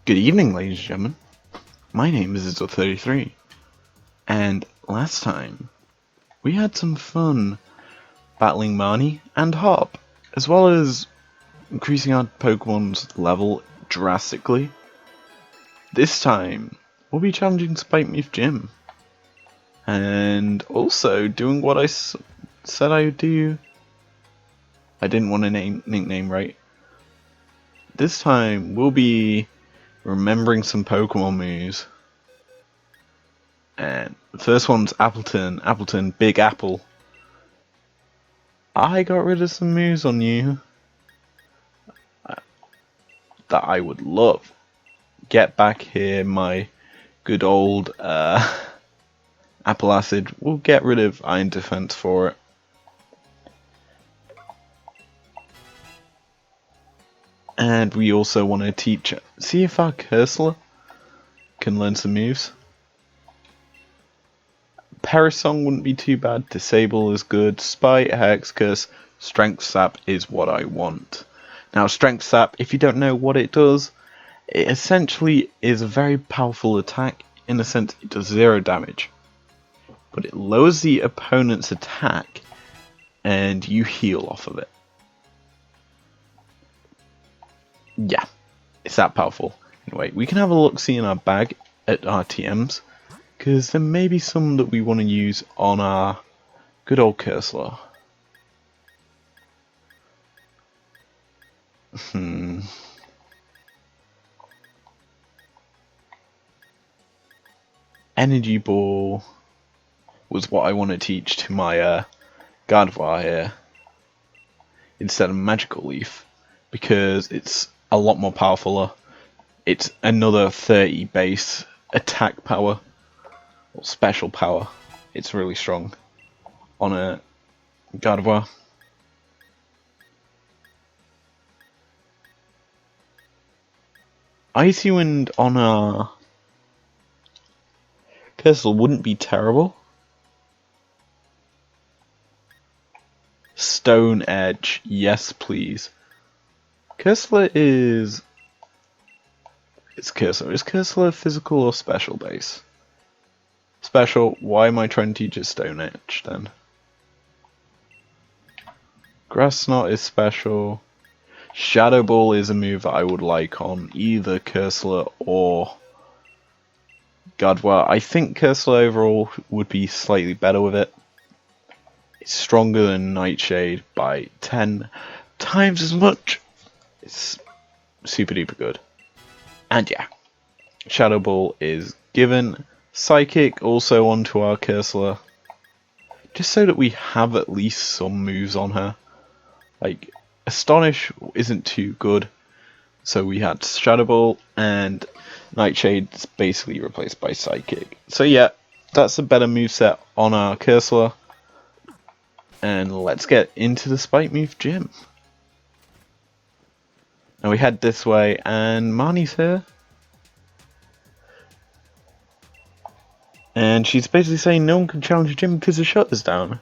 Good evening, ladies and gentlemen. My name is izlogic.business, and last time we had some fun battling Marnie and Hop, as well as increasing our Pokemon's level drastically. This time we'll be challenging Spike Jim, and also doing what I said I would do. I didn't want to nickname right. This time we'll be remembering some Pokemon moves. And the first one's Appleton, Big Apple. I got rid of some moves on you that I would love. Get back here, my good old Apple Acid. We'll get rid of Iron Defense for it. And we also want to see if our Cursor can learn some moves. Parasong wouldn't be too bad, Disable is good, Spite, Hex, Curse, Strength Sap is what I want. Now Strength Sap, if you don't know what it does, it essentially is a very powerful attack. In a sense, it does 0 damage. But it lowers the opponent's attack and you heal off of it. Yeah, it's that powerful. Anyway, we can have a look-see in our bag at our TMs, because there may be some that we want to use on our good old Cursor. Energy Ball was what I want to teach to my Gardevoir here, instead of Magical Leaf, because it's a lot more powerful. It's another 30 base attack power. Or special power. It's really strong on a Gardevoir. Icy Wind on a Cursor wouldn't be terrible. Stone Edge, yes please. Cursor is... Is Cursor physical or special base? Special, why am I trying to teach it Stone Edge then? Grass Snot is special. Shadow Ball is a move that I would like on either Cursor or Gardevoir. I think Cursor overall would be slightly better with it. It's stronger than Nightshade by 10 times as much. It's super duper good. And yeah, Shadow Ball is given. Psychic also onto our Cursor, just so that we have at least some moves on her. Like, Astonish isn't too good, so we had Shadow Ball, and Nightshade's basically replaced by Psychic. So yeah, that's a better moveset on our Cursor. And let's get into the Spike Gym. Now we head this way, and Marnie's here. And she's basically saying no one can challenge Jim because the shutter's down.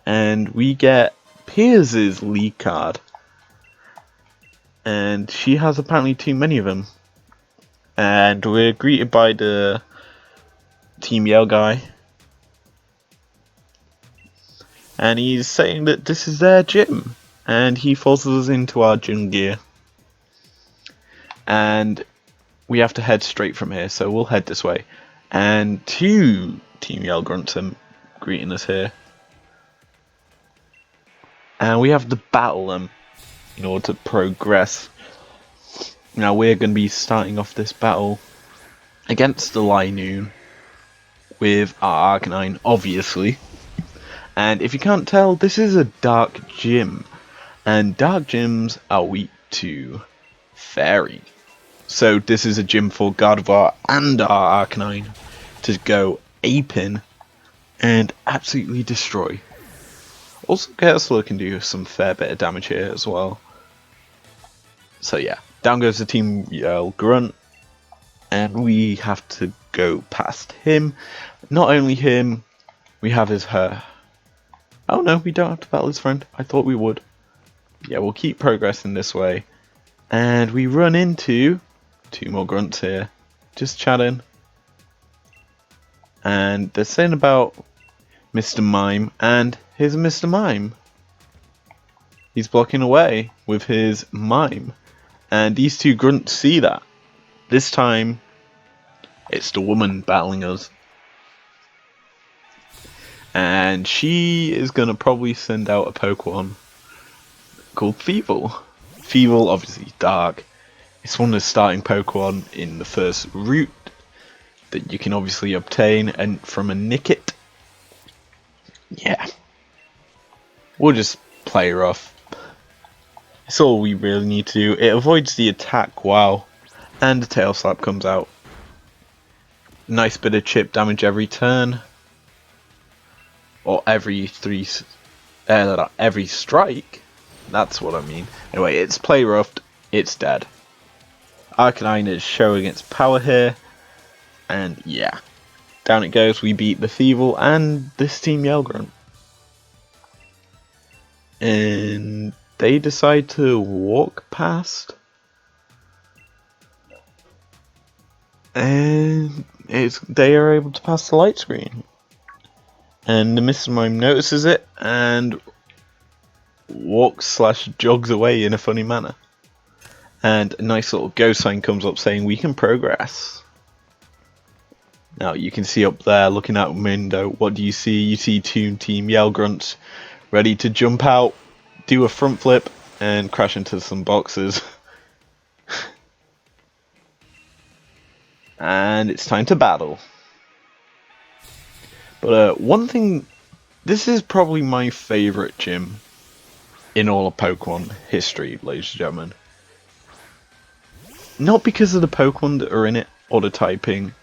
And we get Piers' league card. And she has apparently too many of them. And we're greeted by the Team Yell guy. And he's saying that this is their gym. And he forces us into our gym gear. And we have to head straight from here, so we'll head this way. And 2 Team Yell grunts are greeting us here. And we have to battle them in order to progress. Now we're going to be starting off this battle against the Linoon with our Arcanine, obviously. And if you can't tell, this is a dark gym. And dark gyms are weak to Fairy. So this is a gym for Gardevoir and our Arcanine to go aping and absolutely destroy. Also, Cursor can do some fair bit of damage here as well. So yeah, down goes the Team Yell Grunt, and we have to go past him. Not only him, we have her. Oh no, we don't have to battle his friend. I thought we would. Yeah, we'll keep progressing this way. And we run into 2 more grunts here, just chatting. And they're saying about Mr. Mime, and here's Mr. Mime. He's blocking away with his mime. And these 2 grunts see that. This time, it's the woman battling us. And she is going to probably send out a Pokemon called Feeble. Feeble, obviously dark. It's one of the starting Pokemon in the first route that you can obviously obtain and from a Nickit. Yeah. We'll just play her off. That's all we really need to do. It avoids the attack wow, and the tail slap comes out. Nice bit of chip damage every turn. Or every strike. That's what I mean. Anyway, it's play roughed, it's dead. Arcanine is showing its power here. And yeah. Down it goes, we beat the Feeble and this Team Yell Grunt. And they decide to walk past. And they are able to pass the light screen. And the Mr. Mime notices it and walks/jogs away in a funny manner. And a nice little go sign comes up saying we can progress. Now you can see up there looking out the window, what do you see? You see 2 Team Yell Grunts ready to jump out, do a front flip, and crash into some boxes. And it's time to battle. But one thing, this is probably my favourite gym in all of Pokemon history, ladies and gentlemen. Not because of the Pokemon that are in it, or the typing.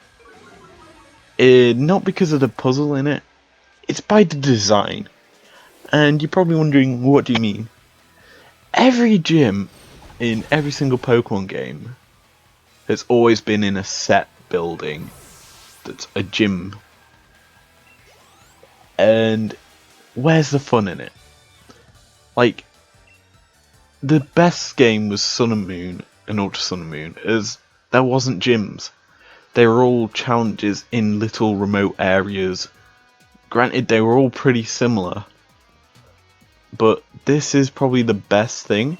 Not because of the puzzle in it. It's by the design. And you're probably wondering, what do you mean? Every gym in every single Pokemon game has always been in a set building that's a gym. And where's the fun in it? Like, the best game was Sun and Moon and Ultra Sun and Moon, as there wasn't gyms. They were all challenges in little remote areas. Granted, they were all pretty similar, but this is probably the best thing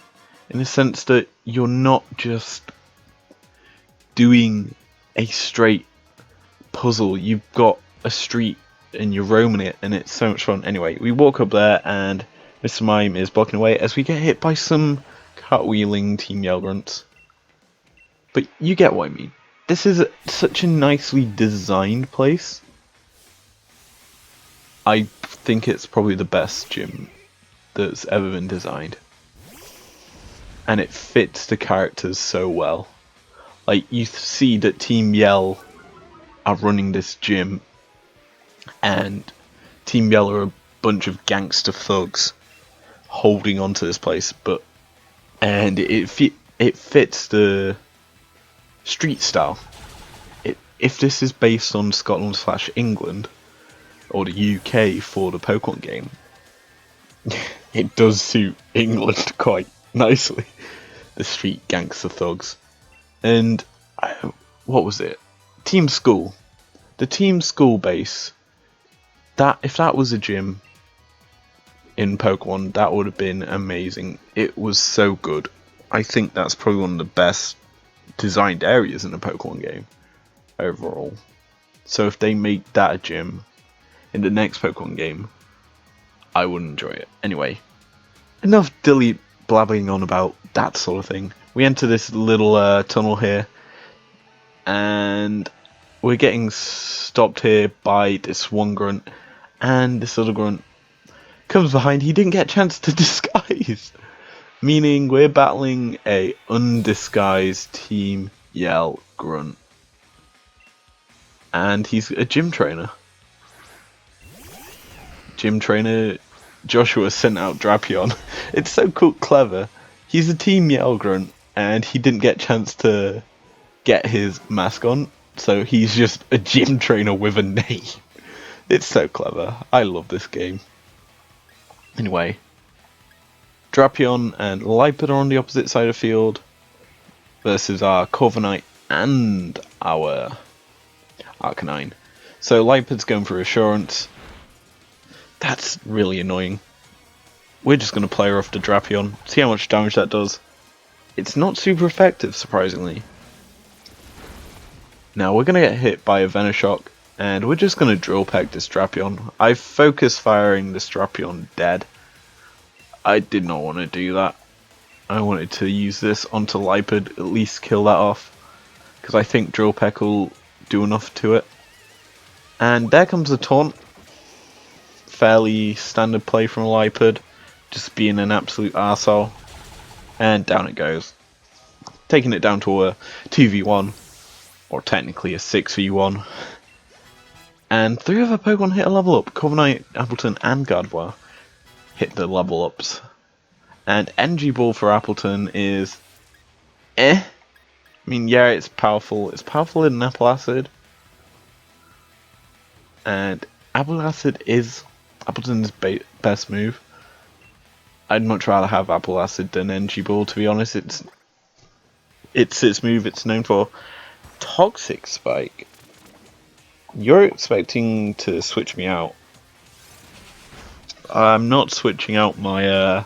in the sense that you're not just doing a straight puzzle. You've got a street and you're roaming it, and it's so much fun. Anyway, we walk up there and Mr. Mime is blocking away as we get hit by some cartwheeling Team Yell Grunts. But you get what I mean. This is such a nicely designed place. I think it's probably the best gym that's ever been designed. And it fits the characters so well. Like, you see that Team Yell are running this gym, and Team Yell are a bunch of gangster thugs holding onto this place, and it fits the street style. If this is based on Scotland/England or the UK for the Pokemon game, it does suit England quite nicely. The street gangster thugs. And what was it? Team School. The Team School base. If that was a gym in Pokemon, that would have been amazing. It was so good. I think that's probably one of the best designed areas in a Pokemon game overall. So if they make that a gym in the next Pokemon game, I would enjoy it. Anyway, enough dilly blabbing on about that sort of thing. We enter this little tunnel here, and we're getting stopped here by this one grunt, and this other grunt comes behind. He didn't get a chance to disguise, meaning we're battling a undisguised Team Yell Grunt, and he's a gym trainer. Gym trainer Joshua sent out Drapion. It's so cool, clever. He's a Team Yell Grunt, and he didn't get a chance to get his mask on, so he's just a gym trainer with a name. It's so clever. I love this game. Anyway, Drapion and Lipid are on the opposite side of the field. versus our Corviknight and our Arcanine. So Lipard's going for Assurance. That's really annoying. We're just going to play her off the Drapion, see how much damage that does. It's not super effective, surprisingly. Now we're going to get hit by a Venoshock, and we're just going to Drill Peck this Drapion. I focus firing this Drapion dead. I did not want to do that. I wanted to use this onto Lipard, at least kill that off, because I think Drill Peck will do enough to it. And there comes the taunt. Fairly standard play from Lipard, just being an absolute arsehole. And down it goes. Taking it down to a 2v1, or technically a 6v1. And 3 of our Pokemon hit a level up. Corviknight, Appleton and Gardevoir hit the level ups. And Energy Ball for Appleton is I mean, yeah, it's powerful. It's powerful in Apple Acid. And Apple Acid is Appleton's best move. I'd much rather have Apple Acid than Energy Ball, to be honest. It's its move it's known for. Toxic Spike. You're expecting to switch me out. I'm not switching out my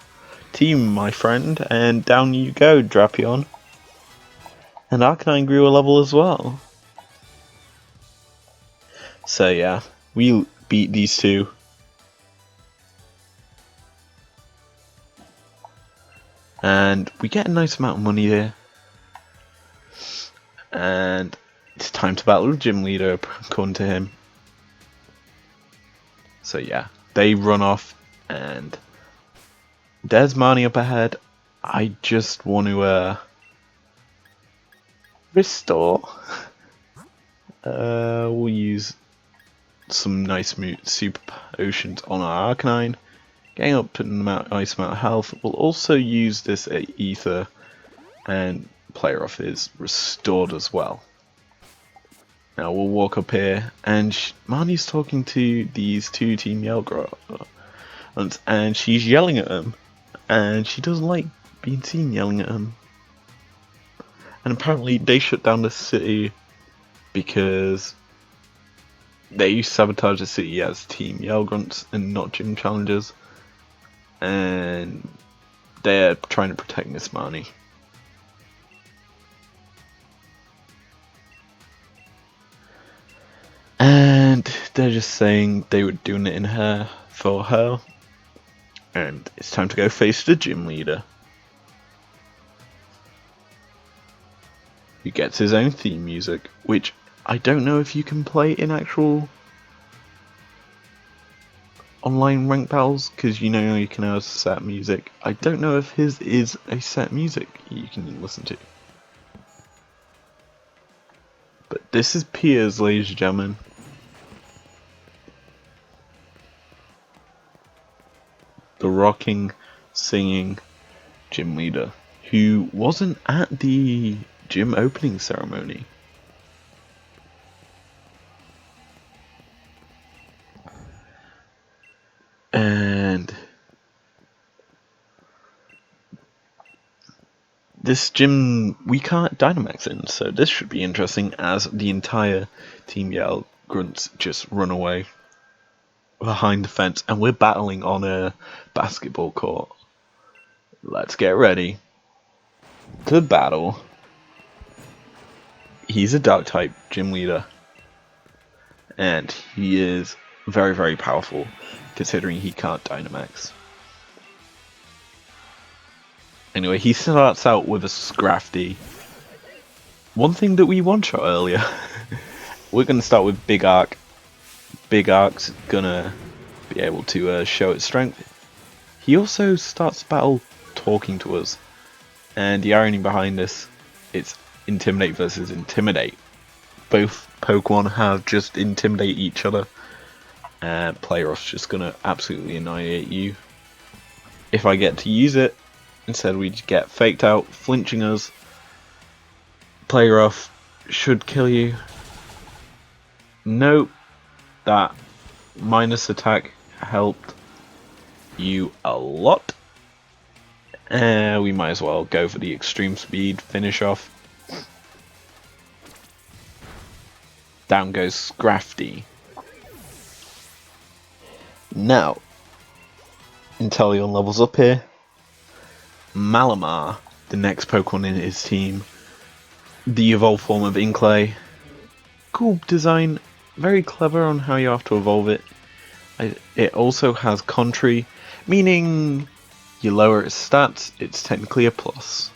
team, my friend, and down you go, Drapion. And Arcanine grew a level as well. So yeah, we beat these two. And we get a nice amount of money here. And it's time to battle the gym leader, according to him. So yeah, they run off, and there's Marnie up ahead. I just want to restore. We'll use some nice super potions on our Arcanine, getting up to an nice amount of health. We'll also use this Ether, and player off is restored as well. Now we'll walk up here, and Marnie's talking to these two Team Yell and she's yelling at them, and she doesn't like being seen yelling at them. And apparently they shut down the city because they sabotage the city as Team Yell Grunts and not gym challengers, and they're trying to protect Miss Marnie. And they're just saying they were doing it for her. And it's time to go face the gym leader, who gets his own theme music, which I don't know if you can play in actual online rank battles, because you know you can have set music. I don't know if his is a set music you can listen to. But this is Piers, ladies and gentlemen. The rocking, singing gym leader, who wasn't at the gym opening ceremony. And this gym we can't Dynamax in, so this should be interesting as the entire Team Yell Grunts just run away behind the fence, and we're battling on a basketball court. Let's get ready to battle. He's a dark type gym leader, and he is very, very powerful considering he can't Dynamax. Anyway, he starts out with a Scrafty. One thing that we one-shot earlier. We're going to start with Big Arc. Big Arc's gonna be able to show its strength. He also starts battle talking to us, and the irony behind this, it's Intimidate versus Intimidate. Both Pokemon have just intimidate each other, and Player Off's just gonna absolutely annihilate you. If I get to use it, instead we get faked out, flinching us. Player Off should kill you. Nope. That minus attack helped you a lot. We might as well go for the extreme speed finish off. Down goes Scrafty. Now, Inteleon levels up here. Malamar, the next Pokemon in his team. The evolved form of Inkay. Cool design, very clever on how you have to evolve it. It also has Contrary, meaning you lower its stats, it's technically a plus.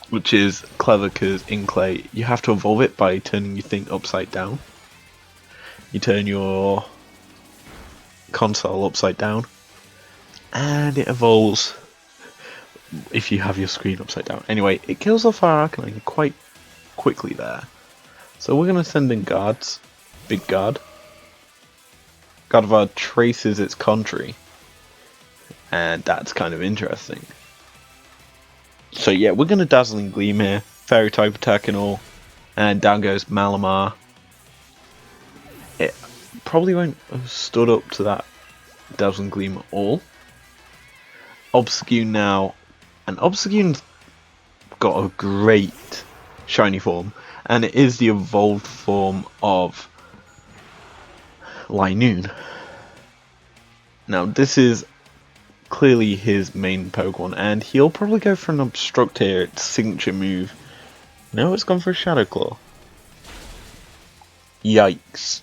Which is clever because Inkay, you have to evolve it by turning your thing upside down. You turn your console upside down, and it evolves if you have your screen upside down. Anyway, it kills off our Arcanine quite quickly there. So we're going to send in guards. Big guard. Gardevoir traces its Contrary, and that's kind of interesting. So yeah, we're going to Dazzling Gleam here, Fairy type attack and all, and down goes Malamar. It probably won't have stood up to that Dazzling Gleam at all. Obstagoon now, and Obstagoon's got a great shiny form, and it is the evolved form of Linoon. Now this is clearly his main Pokemon, and he'll probably go for an Obstruct here, its signature move. No, it's gone for a Shadow Claw. Yikes.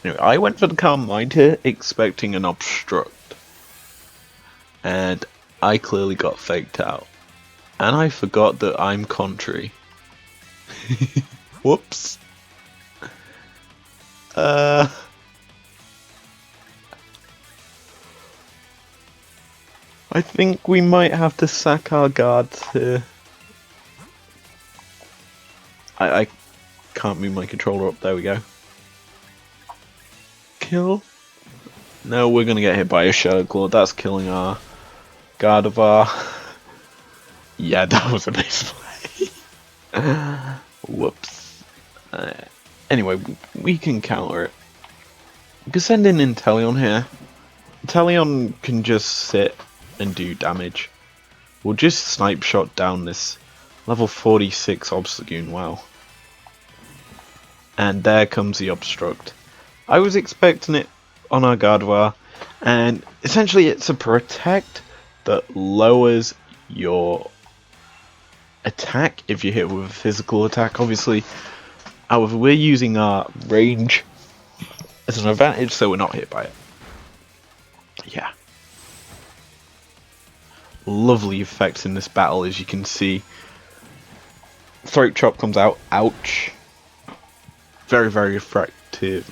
Anyway, I went for the Calm Mind here, expecting an Obstruct. And I clearly got faked out. And I forgot that I'm Contrary. Whoops. I think we might have to sack our guards here. I can't move my controller up. There we go. Kill? No, we're gonna get hit by a Shadow Claw. That's killing our Gardevoir. Yeah, that was a nice play. Whoops. Anyway, we can counter it. We can send in Inteleon here. Inteleon can just sit and do damage. We'll just Snipe Shot down this level 46 Obstagoon. Wow. And there comes the Obstruct. I was expecting it on our Gardevoir, and essentially it's a Protect that lowers your attack if you hit with a physical attack, obviously. However, we're using our range as an advantage, so we're not hit by it. Yeah. Lovely effects in this battle, as you can see. Throat Chop comes out. Ouch. Very, very effective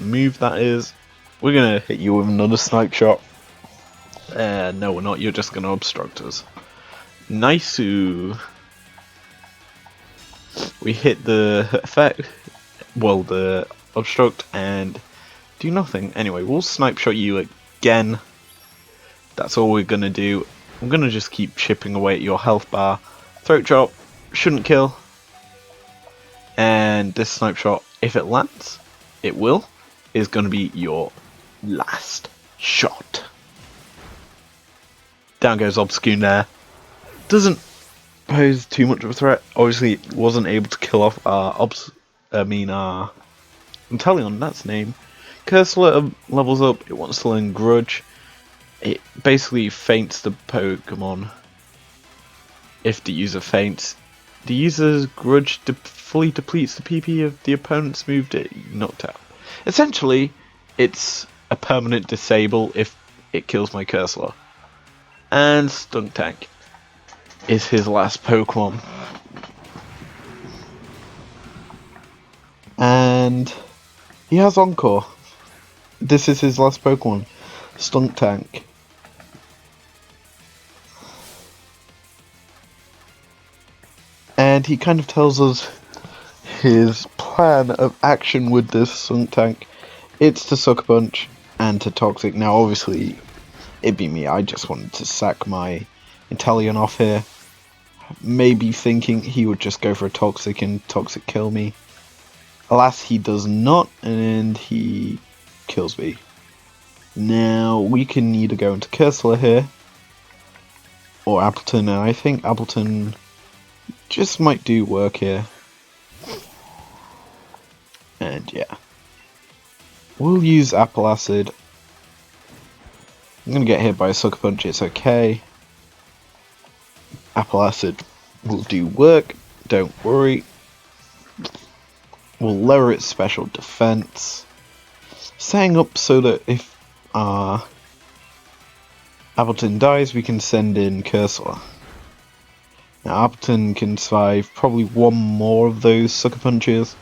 move that is. We're going to hit you with another Snipe Shot. No, we're not. You're just going to obstruct us. Nice-oo. We hit the effect, well, the obstruct, and do nothing. Anyway, we'll Snipe Shot you again. That's all we're going to do. I'm going to just keep chipping away at your health bar. Throat Chop shouldn't kill. And this Snipe Shot, if it lands, it will, is going to be your last shot. Down goes Obstagoon there. Doesn't pose too much of a threat. Obviously, it wasn't able to kill off our Inteleon, that's name. Cursor levels up. It wants to learn Grudge. It basically feints the Pokemon. If the user faints, the user's Grudge fully depletes the PP of the opponent's move that knocked out. Essentially, it's a permanent disable if it kills my Cursor. And Stuntank is his last Pokemon. And he has Encore. This is his last Pokemon, Stuntank. And he kind of tells us his plan of action with this Stuntank. It's to Sucker Punch and to Toxic. Now obviously, it'd be me. I just wanted to sack my Inteleon off here. Maybe thinking he would just go for a Toxic and Toxic kill me. Alas, he does not, and he kills me. Now, we can either go into Cursor here, or Appleton, and I think Appleton just might do work here. And yeah. We'll use Apple Acid. I'm gonna get hit by a Sucker Punch, it's okay. Apple Acid will do work, don't worry. We'll lower its special defense, setting up so that if Appleton dies, we can send in Cursor. Now Appleton can survive probably one more of those Sucker Punches.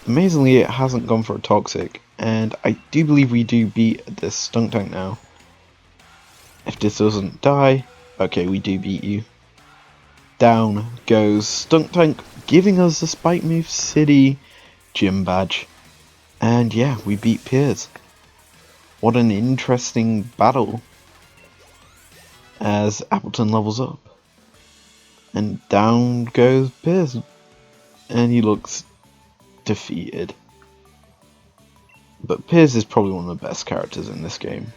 Amazingly, it hasn't gone for a Toxic, and I do believe we do beat this Stunk Tank now. If this doesn't die, okay, we do beat you. Down goes Stunk Tank, giving us the Spike Move City Gym Badge. And yeah, we beat Piers. What an interesting battle as Appleton levels up. And down goes Piers. And he looks defeated. But Piers is probably one of the best characters in this game.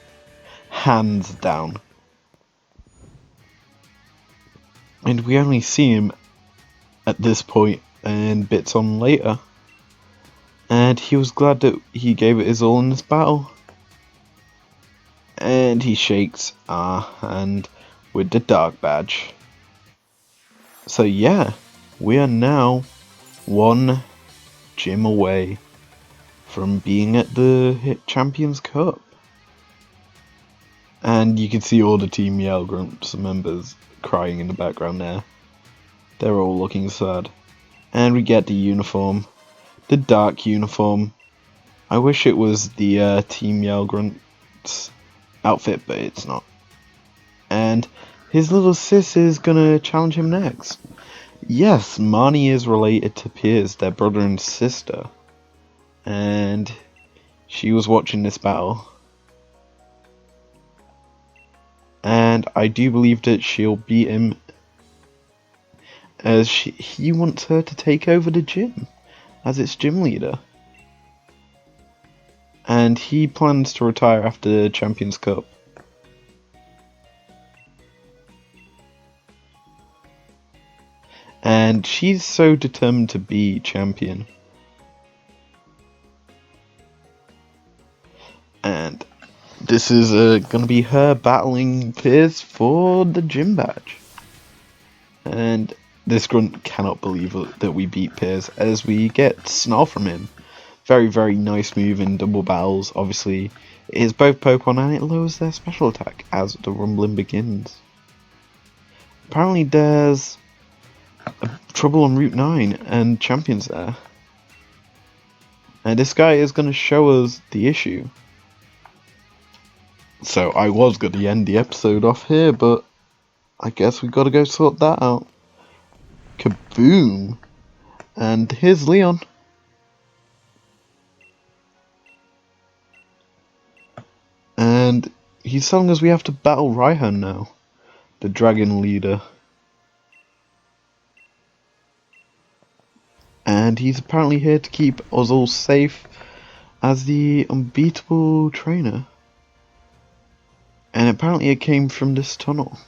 Hands down. And we only see him at this point and bits on later. And he was glad that he gave it his all in this battle. And he shakes our hand with the Dark Badge. So yeah, we are now one gym away from being at the Champions Cup. And you can see all the Team Yell Grumps members crying in the background there. They're all looking sad. And we get the uniform. The dark uniform. I wish it was the Team Yell Grunts outfit, but it's not. And his little sis is gonna challenge him next. Yes, Marnie is related to Piers, their brother and sister. And she was watching this battle. And I do believe that she'll beat him, as he wants her to take over the gym as its gym leader. And he plans to retire after the Champions Cup. And she's so determined to be champion. And this is going to be her battling Piers for the gym badge. And this grunt cannot believe that we beat Piers, as we get Snarl from him. Very, very nice move in double battles. Obviously, it is both Pokemon and it lowers their special attack as the rumbling begins. Apparently there's trouble on Route 9 and champions there. And this guy is going to show us the issue. So I was going to end the episode off here, but I guess we've got to go sort that out. Kaboom! And here's Leon. And he's telling us we have to battle Raihan now, the dragon leader. And he's apparently here to keep us all safe as the unbeatable trainer. And apparently it came from this tunnel.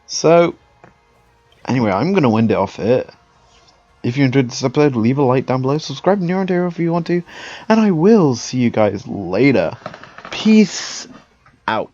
So, anyway, I'm going to end it off here. If you enjoyed this episode, leave a like down below, subscribe near and dear if you want to, and I will see you guys later. Peace out.